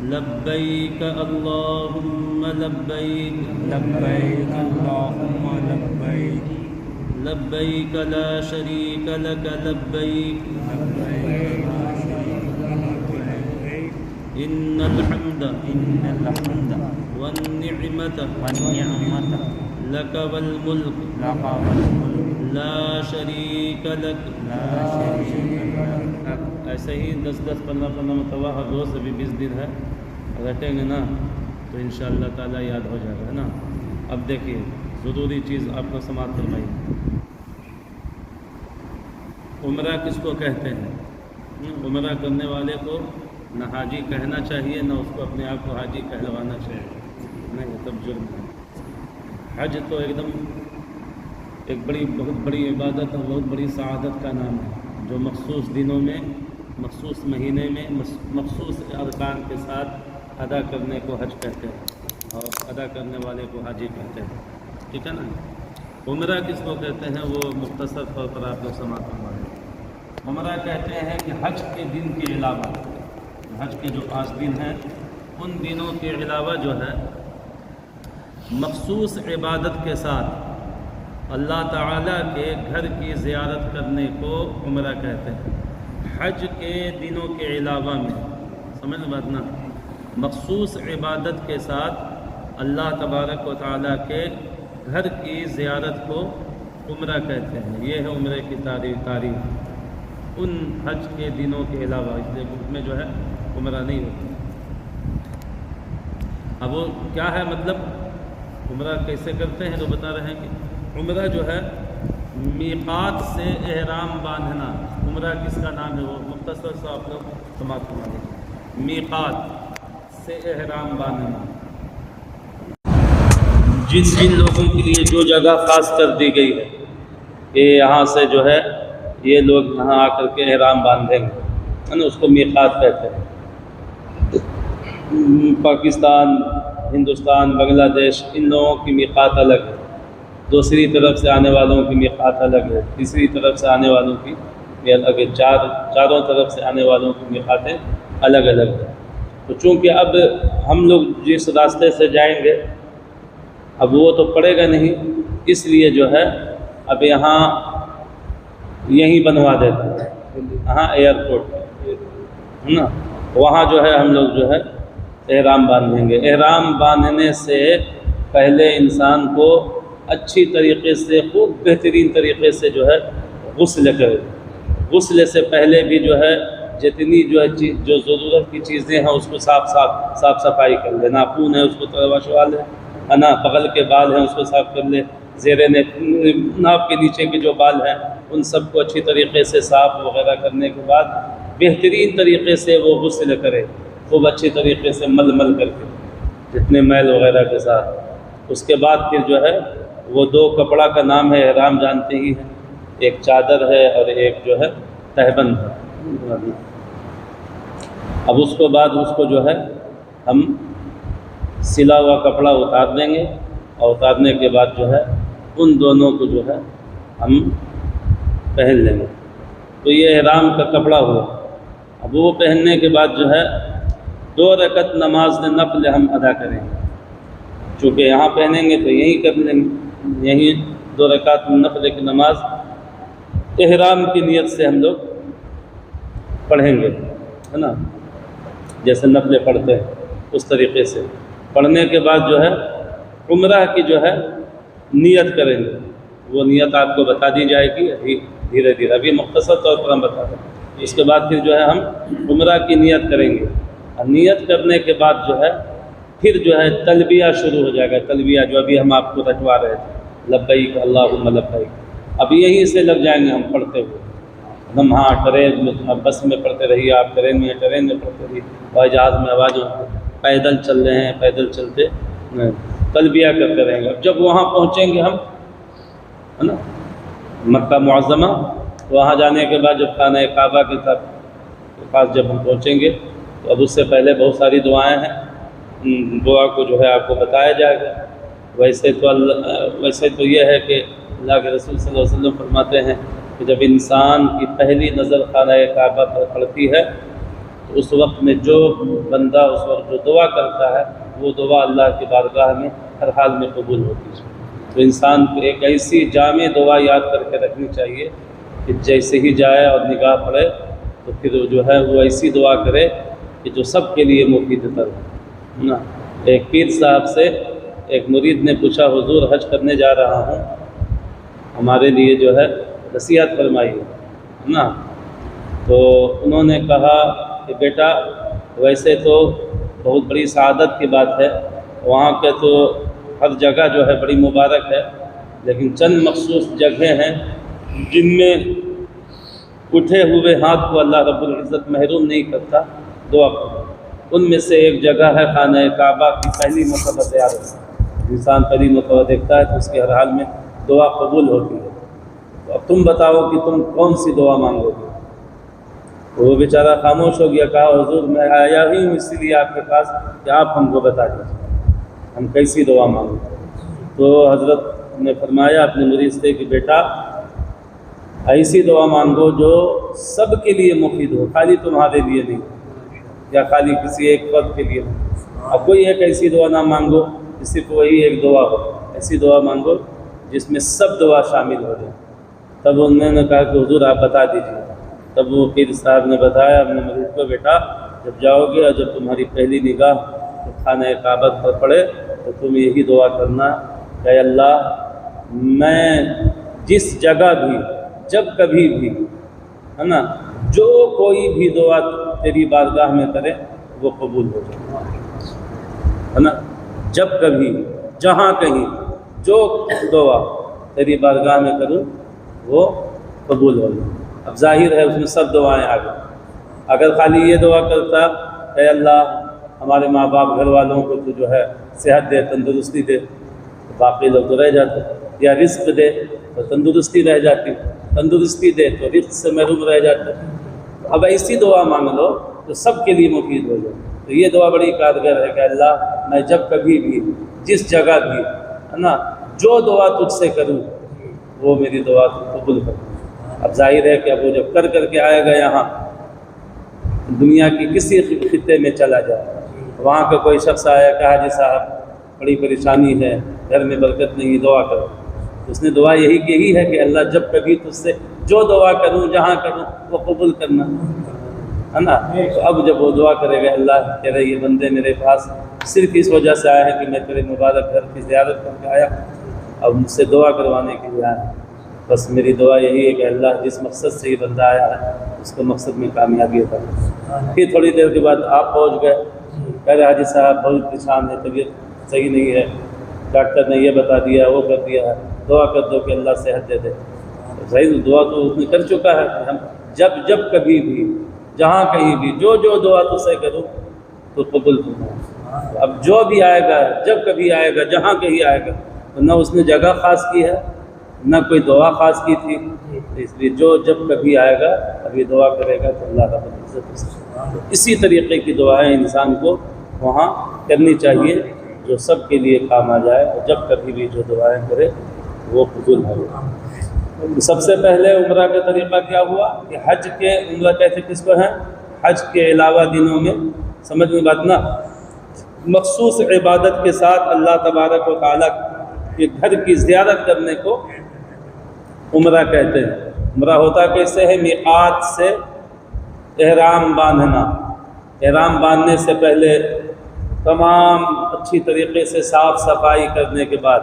لبيك اللهم لبيك لبيك اللهم لبيك لبيك لا شريك لك لبيك لبيك لا شريك لك لبيك إن الحمد إن الحمد والنعمة والنعمة لك والملك لك والملك لا شريك لك. لا شريك لك. ایسے ہی 10 15 مرتبہ ہر روز ابھی 20 دن ہے، رٹیں گے نا تو انشاءاللہ تعالیٰ یاد ہو جائے گا، ہے نا. اب دیکھیے ضروری چیز آپ کو سماعت فرمائی. عمرہ کس کو کہتے ہیں؟ عمرہ کرنے والے کو نہ حاجی کہنا چاہیے، نہ اس کو اپنے آپ کو حاجی کہلوانا چاہیے، نہیں تب جرم ہے. حج تو ایک بہت بڑی عبادت اور بہت بڑی سعادت کا نام ہے، جو مخصوص دنوں میں، مخصوص مہینے میں، مخصوص ارکان کے ساتھ ادا کرنے کو حج کہتے ہیں، اور ادا کرنے والے کو حاجی کہتے ہیں. ٹھیک ہے نا. عمرہ کس کو کہتے ہیں وہ مختصر طور پر آپ لوگ سماعت فرمائیں. عمرہ کہتے ہیں کہ حج کے دن کے علاوہ، حج کے جو 5 دن ہیں ان دنوں کے علاوہ جو ہے مخصوص عبادت کے ساتھ اللہ تعالیٰ کے گھر کی زیارت کرنے کو عمرہ کہتے ہیں. حج کے دنوں کے علاوہ میں، سمجھ بات نا، مخصوص عبادت کے ساتھ اللہ تبارک و تعالیٰ کے گھر کی زیارت کو عمرہ کہتے ہیں. یہ ہے عمرے کی تعریف ان حج کے دنوں کے علاوہ، اس لیے میں جو ہے عمرہ نہیں ہوتا. اب وہ کیا ہے مطلب عمرہ کیسے کرتے ہیں تو بتا رہے ہیں کہ عمرہ جو ہے میقات سے احرام باندھنا. عمرہ کس کا نام ہے وہ مختصر سا آپ لوگ سماعت فرما لیجیے. میقات سے احرام باندھنا، جن لوگوں کے لیے جو جگہ خاص کر دی گئی ہے کہ یہاں سے جو ہے یہ لوگ یہاں آ کر کے احرام باندھیں گے، ہے نا، اس کو میقات کہتے ہیں. پاکستان، ہندوستان، بنگلہ دیش، ان لوگوں کی میقات الگ ہے. دوسری طرف سے آنے والوں کی میقات الگ ہے، تیسری طرف سے آنے والوں کی الگ ہے، چاروں طرف سے آنے والوں کی میقاتیں الگ الگ ہیں. تو چونکہ اب ہم لوگ جس راستے سے جائیں گے اب وہ تو پڑے گا نہیں، اس لیے جو ہے اب یہاں یہیں بنوا دیتے ہیں، یہاں ایئرپورٹ ہے نا، وہاں جو ہے ہم لوگ جو ہے احرام باندھیں گے. احرام باندھنے سے پہلے انسان کو اچھی طریقے سے، خوب بہترین طریقے سے جو ہے غسل کرے. غسل سے پہلے بھی جو ہے جتنی جو ضرورت کی چیزیں ہیں اس کو صاف صفائی کر لے. ناخن ہے اس کو تراشوا لے، ہے نا، بغل کے بال ہیں اس کو صاف کر لے، زیر ناف کے نیچے کے جو بال ہیں ان سب کو اچھی طریقے سے صاف وغیرہ کرنے کے بعد بہترین طریقے سے وہ غسل کرے، خوب اچھی طریقے سے مل کر کے جتنے میل وغیرہ کے ساتھ. اس کے بعد پھر جو ہے وہ 2 کپڑا کا نام ہے، احرام جانتے ہی ہیں، ایک چادر ہے اور ایک جو ہے تہبند ہے. اب اس کو بعد اس کو جو ہے ہم سلا ہوا کپڑا اتار دیں گے، اور اتارنے کے بعد جو ہے ان دونوں کو جو ہے ہم پہن لیں گے. تو یہ احرام کا کپڑا ہوا. اب وہ پہننے کے بعد جو ہے 2 رکعت نماز نفل ہم ادا کریں گے. چونکہ یہاں پہنیں گے تو یہیں کر لیں گے، یہیں 2 رکعت نفل کی نماز احرام کی نیت سے ہم لوگ پڑھیں گے، ہے نا، جیسے نفلیں پڑھتے ہیں اس طریقے سے. پڑھنے کے بعد جو ہے عمرہ کی جو ہے نیت کریں گے. وہ نیت آپ کو بتا دی جائے گی دھیرے دھیرے، ابھی مختصر طور پر ہم بتا دیں. اس کے بعد پھر جو ہے ہم عمرہ کی نیت کریں گے. اور نیت کرنے کے بعد جو ہے پھر جو ہے تلبیہ شروع ہو جائے گا. تلبیہ جو ابھی ہم آپ کو رٹوا رہے تھے، لبیک اللہم لبیک، اب یہیں سے لگ جائیں گے ہم پڑھتے ہوئے. ہم ہاں ٹرین میں، بس میں پڑھتے رہیے، آپ ٹرین میں پڑھتے رہیے، اور جہاز میں آواز ہوتی، پیدل چل رہے ہیں، پیدل چلتے تلبیہ کرتے رہیں گے. اب جب وہاں پہنچیں گے ہم، ہے نا، مکہ معظمہ، وہاں جانے کے بعد جب خانہ کعبہ کے پاس جب ہم پہنچیں گے تو اب اس سے پہلے بہت ساری دعائیں ہیں. دعا کو جو ہے آپ کو بتایا جائے گا. ویسے تو یہ ہے کہ اللہ کے رسول صلی اللہ علیہ وسلم فرماتے ہیں کہ جب انسان کی پہلی نظر خانہ کعبہ پر پڑتی ہے تو اس وقت میں جو بندہ اس وقت جو دعا کرتا ہے وہ دعا اللہ کی بارگاہ میں ہر حال میں قبول ہوتی ہے۔ تو انسان کو ایک ایسی جامع دعا یاد کر کے رکھنی چاہیے کہ جیسے ہی جائے اور نگاہ پڑے تو پھر جو ہے وہ ایسی دعا کرے کہ جو سب کے لیے مفید تر ہو نا۔ ایک پیر صاحب سے ایک مرید نے پوچھا، حضور حج کرنے جا رہا ہوں، ہمارے لیے جو ہے نصیحت فرمائیے نا۔ تو انہوں نے کہا کہ بیٹا ویسے تو بہت بڑی سعادت کی بات ہے، وہاں کے تو ہر جگہ جو ہے بڑی مبارک ہے، لیکن چند مخصوص جگہیں ہیں جن میں اٹھے ہوئے ہاتھ کو اللہ رب العزت محروم نہیں کرتا، دعا کرو۔ ان میں سے ایک جگہ ہے خانہ کعبہ کی پہلی مرتبہ زیارت۔ انسان پہلی مرتبہ دیکھتا ہے تو اس کے ہر حال میں دعا قبول ہوتی ہے۔ تو اب تم بتاؤ کہ تم کون سی دعا مانگو گے؟ وہ بیچارہ خاموش ہو گیا، کہا حضور میں آیا ہی ہوں اسی لیے آپ کے پاس کہ آپ ہم کو بتا دیجیے ہم کیسی دعا مانگیں۔ تو حضرت نے فرمایا اپنے مرید سے کہ بیٹا ایسی دعا مانگو جو سب کے لیے مفید ہو، خالی تمہارے لیے نہیں یا خالی کسی ایک فرد کے لیے نہیں۔ اب کوئی ایک ایسی دعا نہ مانگو جس صرف وہی ایک دعا ہو، ایسی دعا مانگو جس میں سب دعا شامل ہو جائے۔ تب انہوں نے کہا کہ حضور آپ بتا دیجیے۔ تب وہ پیر صاحب نے بتایا اپنے مرید کو، بیٹا جب جاؤ گے اور جب تمہاری پہلی نگاہ خانہ کعبہ پر پڑے تو تم یہی دعا کرنا کہ اللہ میں جس جگہ بھی جب کبھی بھی ہے نا جو کوئی بھی دعا تیری بارگاہ میں کرے وہ قبول ہو جائے ہے نا۔ جب کبھی جہاں کہیں جو دعا تیری بارگاہ میں کروں وہ قبول ہو جائے۔ اب ظاہر ہے اس میں سب دعائیں آ گئی۔ اگر خالی یہ دعا کرتا اے اللہ ہمارے ماں باپ گھر والوں کو تو جو ہے صحت دے، تندرستی دے، تو باقی لوگ تو رہ جاتے، یا رزق دے تو تندرستی رہ جاتی، تندرستی دے تو رزق سے محروم رہ جاتے۔ اب ایسی دعا مانگ لو تو سب کے لیے مفید ہو جائے۔ تو یہ دعا بڑی کارگر ہے کہ اللہ میں جب کبھی بھی جس جگہ بھی ہے نا جو دعا تجھ سے کروں وہ میری دعا قبول کر۔ اب ظاہر ہے کہ اب وہ جب کر کے آئے گا یہاں دنیا کی کسی خطے میں چلا جائے، وہاں کا کوئی شخص آیا کہ حاجی صاحب بڑی پریشانی ہے، گھر میں برکت نہیں، دعا کرو۔ اس نے دعا یہی کہی ہے کہ اللہ جب کبھی تجھ سے جو دعا کروں جہاں کروں وہ قبول کرنا ہے نا۔ تو اب جب وہ دعا کرے گا اللہ تیرے یہ بندے میرے پاس صرف اس وجہ سے آئے ہیں کہ میں تیرے مبارک گھر کی زیارت کر کے آیا، اب مجھ سے دعا کروانے کے لیے آیا، بس میری دعا یہی ہے کہ اللہ جس مقصد سے یہ بندہ آیا ہے اس کو مقصد میں کامیابی عطا کرے۔ پھر تھوڑی دیر کے بعد آپ پہنچ گئے، کہہ رہے حاجی صاحب بہت پریشان ہے، طبیعت صحیح نہیں ہے، ڈاکٹر نے یہ بتا دیا وہ کر دیا ہے، دعا کر دو کہ اللہ صحت دے دے۔ صحیح دعا تو اس نے کر چکا ہے کہ ہم جب کبھی بھی جہاں کہیں بھی جو دعا تو سے کروں تو قبول کرنا۔ اب جو بھی آئے گا جب کبھی آئے گا جہاں کہیں آئے گا تو نہ اس نے جگہ خاص کی ہے نہ کوئی دعا خاص کی تھی، اس لیے جو جب کبھی آئے گا ابھی دعا کرے گا تو اللہ رب العزت اسی طریقے کی دعائیں انسان کو وہاں کرنی چاہیے جو سب کے لیے کام آ جائے، اور جب کبھی بھی جو دعائیں کرے وہ قبول ہو۔ سب سے پہلے عمرہ کا طریقہ کیا ہوا کہ حج کے عمرہ کہتے کس کو ہیں؟ حج کے علاوہ دنوں میں، سمجھ میں بات نا، مخصوص عبادت کے ساتھ اللہ تبارک و تعالیٰ کے گھر کی زیارت کرنے کو عمرہ کہتے ہیں۔ عمرہ ہوتا کیسے ہے؟ میقات سے احرام باندھنا، احرام باندھنے سے پہلے تمام اچھی طریقے سے صاف صفائی کرنے کے بعد،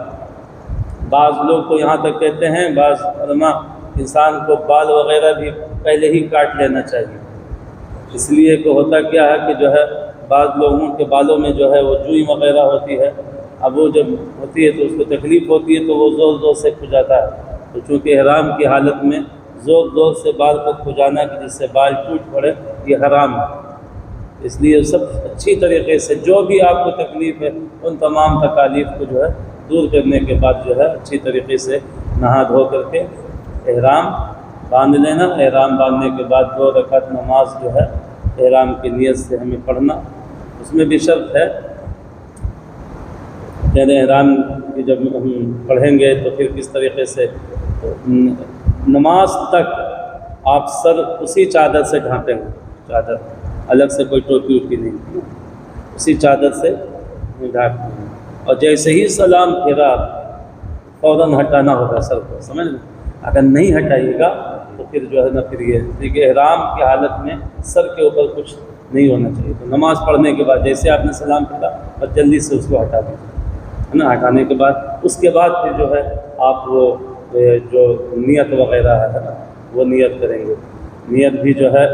بعض لوگ تو یہاں تک کہتے ہیں، بعض علماء انسان کو بال وغیرہ بھی پہلے ہی کاٹ لینا چاہیے، اس لیے کہ ہوتا کیا ہے کہ جو ہے بعض لوگوں کے بالوں میں جو ہے وہ جوئی وغیرہ ہوتی ہے، اب وہ جب ہوتی ہے تو اس کو تکلیف ہوتی ہے تو وہ زور سے کھجاتا ہے، تو چونکہ احرام کی حالت میں زور سے بال کو کھجانا کہ جس سے بال ٹوٹ پڑے یہ حرام ہے، اس لیے سب اچھی طریقے سے جو بھی آپ کو تکلیف ہے ان تمام تکالیف کو جو ہے دور کرنے کے بعد جو ہے اچھی طریقے سے نہا دھو کر کے احرام باندھ لینا۔ احرام باندھنے کے بعد 2 رکعت نماز جو ہے احرام کی نیت سے ہمیں پڑھنا، اس میں بھی شرط ہے، یعنی احرام کی جب ہم پڑھیں گے تو پھر کس طریقے سے نماز تک آپ سر اسی چادر سے ڈھانپیں گے، چادر الگ سے کوئی ٹوپی ووپی نہیں، اسی چادر سے ڈھانپتے ہیں۔ اور جیسے ہی سلام پھیرا فوراً ہٹانا ہوگا سر کو، سمجھ لیں، اگر نہیں ہٹائیے گا تو پھر جو ہے نا پھر یہ دیکھیے احرام کی حالت میں سر کے اوپر کچھ نہیں ہونا چاہیے، تو نماز پڑھنے کے بعد جیسے آپ نے سلام پھیرا اور جلدی سے اس کو ہٹا دیجیے، ہے نا۔ ہٹانے کے بعد اس کے بعد پھر جو ہے آپ وہ جو نیت وغیرہ ہے نا وہ نیت کریں گے۔ نیت بھی جو ہے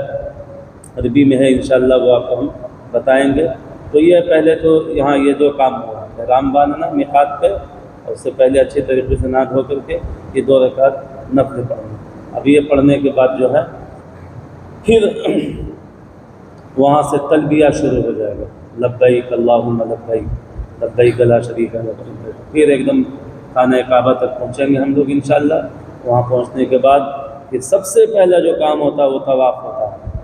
عربی میں ہے، انشاءاللہ وہ آپ کو ہم بتائیں گے۔ تو یہ پہلے تو یہاں یہ جو کام ہوا احرام باندھنا میقات پہ، اور اس سے پہلے اچھے طریقے سے نہا دھو کر کے یہ 2 رکعت نفل پڑھنا۔ اب یہ پڑھنے کے بعد جو ہے پھر وہاں سے تلبیہ شروع ہو جائے گا، لبیک اللہم لبیک لبیک لا شریک لک۔ پھر ایک دم خانہ کعبہ تک پہنچیں گے ہم لوگ انشاءاللہ۔ وہاں پہنچنے کے بعد پھر سب سے پہلا جو کام ہوتا ہے وہ طواف ہوتا ہے۔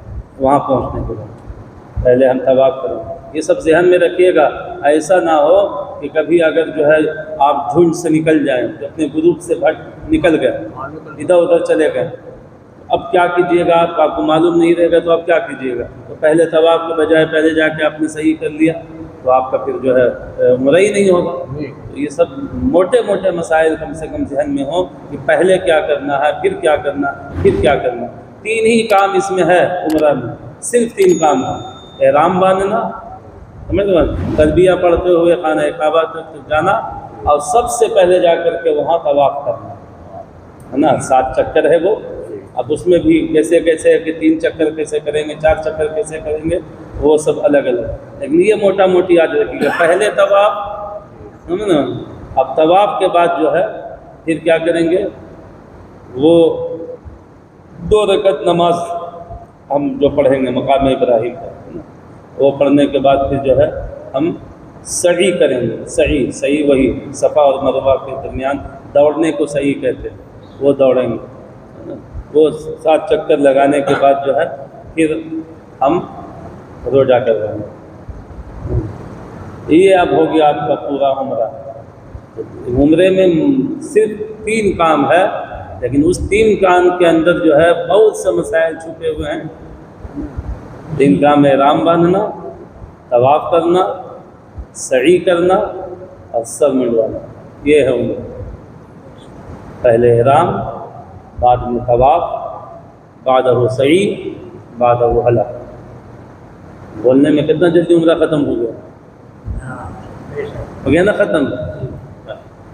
وہاں پہنچنے کے بعد پہلے ہم طواف کریں گے۔ یہ سب ذہن میں رکھیے گا، ایسا نہ ہو کہ کبھی اگر جو ہے آپ جھنڈ سے نکل جائیں، اپنے گروپ سے نکل گئے، ادھر ادھر چلے گئے، اب کیا کیجیے گا؟ آپ کو معلوم نہیں رہے گا تو آپ کیا کیجیے گا؟ تو پہلے طواف کے بجائے پہلے جا کے آپ نے صحیح کر لیا تو آپ کا پھر جو ہے عمرہ ہی نہیں ہوگا۔ تو یہ سب موٹے موٹے مسائل کم سے کم ذہن میں ہوں کہ پہلے کیا کرنا ہے، پھر کیا کرنا، پھر کیا کرنا۔ 3 ہی کام اس میں ہے عمرہ میں، صرف 3 کام ہے، احرام باندھنا، سمجھ لو، تلبیہ پڑھتے ہوئے خانہ کعبہ تک جانا، اور سب سے پہلے جا کر کے وہاں طواف کرنا، ہے نا۔ 7 چکر ہے وہ، اب اس میں بھی کیسے کیسے کہ 3 چکر کیسے کریں گے، 4 چکر کیسے کریں گے، وہ سب الگ الگ، لیکن یہ موٹا موٹی یاد رکھیے گا، پہلے طواف، سمجھ نا۔ اب طواف کے بعد جو ہے پھر کیا کریں گے، وہ 2 رکعت نماز ہم جو پڑھیں گے مقام ابراہیم پر، وہ پڑھنے کے بعد پھر جو ہے ہم سعی کریں گے۔ سعی وہی صفا اور مروہ کے درمیان دوڑنے کو سعی کہتے ہیں، وہ دوڑیں گے۔ وہ 7 چکر لگانے کے بعد جو ہے پھر ہم روزہ کر رہے ہیں۔ یہ اب ہو گیا آپ کا پورا عمرہ۔ عمرے میں صرف 3 کام ہے، لیکن اس 3 کام کے اندر جو ہے بہت سے مسائل چھپے ہوئے ہیں۔ 3 کام: احرام باندھنا، طواف کرنا، سعی کرنا اور سر منڈوانا، یہ ہے عمرہ۔ پہلے احرام، بعد میں طواف، بعدہ سعی، بعدہ حلق۔ بولنے میں کتنا جلدی عمرہ ختم ہو گیا نا ختم۔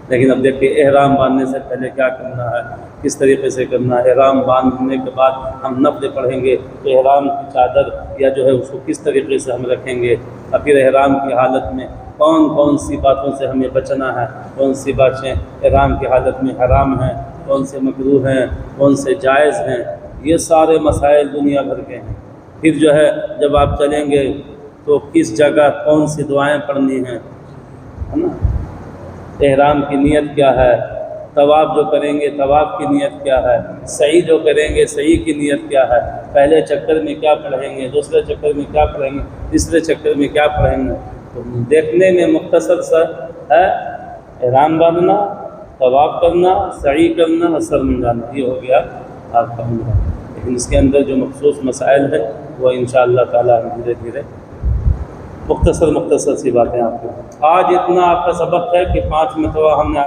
لیکن اب دیکھیے احرام باندھنے سے پہلے کیا کرنا ہے، کس طریقے سے کرنا ہے۔ احرام باندھنے کے بعد ہم نفل پڑھیں گے تو احرام کی چادر یا جو ہے اس کو کس طریقے سے ہم رکھیں گے، اور پھر احرام کی حالت میں کون کون سی باتوں سے ہمیں بچنا ہے، کون سی باتیں احرام کی حالت میں حرام ہیں، کون سے مکروہ ہیں، کون سے جائز ہیں، یہ سارے مسائل دنیا بھر کے ہیں۔ پھر جو ہے جب آپ چلیں گے تو کس جگہ کون سی دعائیں پڑھنی ہیں، ہے نا۔ احرام کی نیت کیا ہے، طواف جو کریں گے طواف کی نیت کیا ہے، سعی جو کریں گے سعی کی نیت کیا ہے، پہلے چکر میں کیا پڑھیں گے، دوسرے چکر میں کیا پڑھیں گے، تیسرے چکر میں کیا پڑھیں گے۔ تو دیکھنے میں مختصر سا ہے، احرام باندھنا، طواف کرنا، سعی کرنا اور سر منڈانا، یہ ہو گیا آپ کا عمرہ۔ لیکن اس کے اندر جو مخصوص مسائل ہیں وہ انشاءاللہ تعالیٰ ہم دھیرے دھیرے مختصر سی باتیں آپ کو۔ آج اتنا آپ کا سبق ہے کہ 5 مرتبہ ہم نے